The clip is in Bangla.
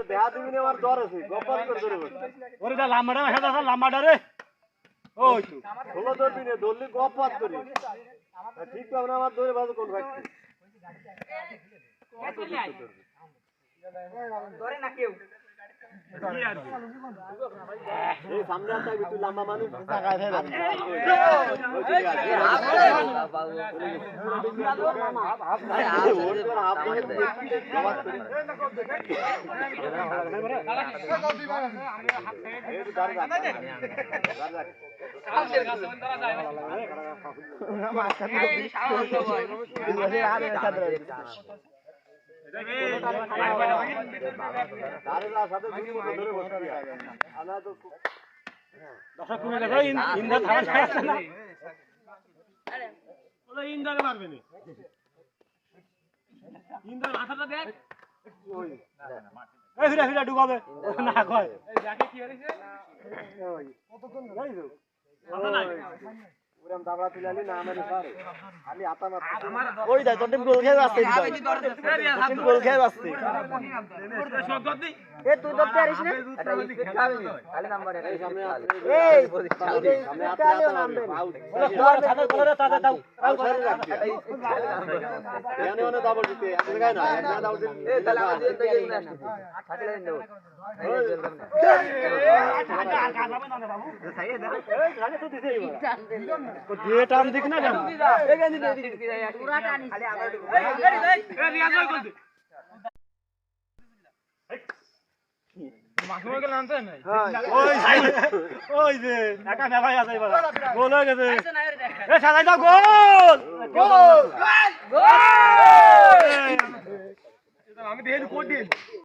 দেহা দিবি না আমার জ্বর আছে গপ্পাত করে ধরে ওরে দা লাম্বাটা হেটা দা লাম্বাটা রে ওই তো ষোলো ধরবি না ধরলি গপ্পাত করি ঠিক পাবে না আমার ধরে বাজে কোন ভাগছে ধরে না কেউ এই সামনে আসতে তুই লম্বা মানুষ দশা কমে গেছে ইন্দ্র ধারা ছাড়ছে না ওলা ইন্দ্রকে মারবে না ইন্দ্র মাথাটা দেখ ওই এই ফিরা ফিরা ঢুকাবে না কয় এই যাকে কি হইছে ওই কতক্ষণ যাইছো মাথা নাই পুরাম দাবড়া তুলালি না আমারে পারে খালি আতা মার ওই দা তোর গোল খেয়ে আসছে টিম গোল খেয়ে আসছে এ তুই তো পারিস না এটা স্পিড খাবি খালি নাম্বার এটা সামনে এই সামনে আতা নামবে বড় ছাদের কলরে তাতে দাও এনে ওনে দাবল দিতে এত জায়গায় না এক না দাবল দিতে এ তাহলে আমাদের তো এই না খালি লাইন দেব দিয়ে টান দিক না কেন এখানে দিয়ে দিবি পুরা টানিস খালি আবার এ রিয়াজ ওই করতে মাখমা গেল আনতে নাই ওই যে একা নেভাই আছে এবার গোল হয়ে গেছে এ সাজাই দাও গোল গোল গোল আমি দেখি কোড দিন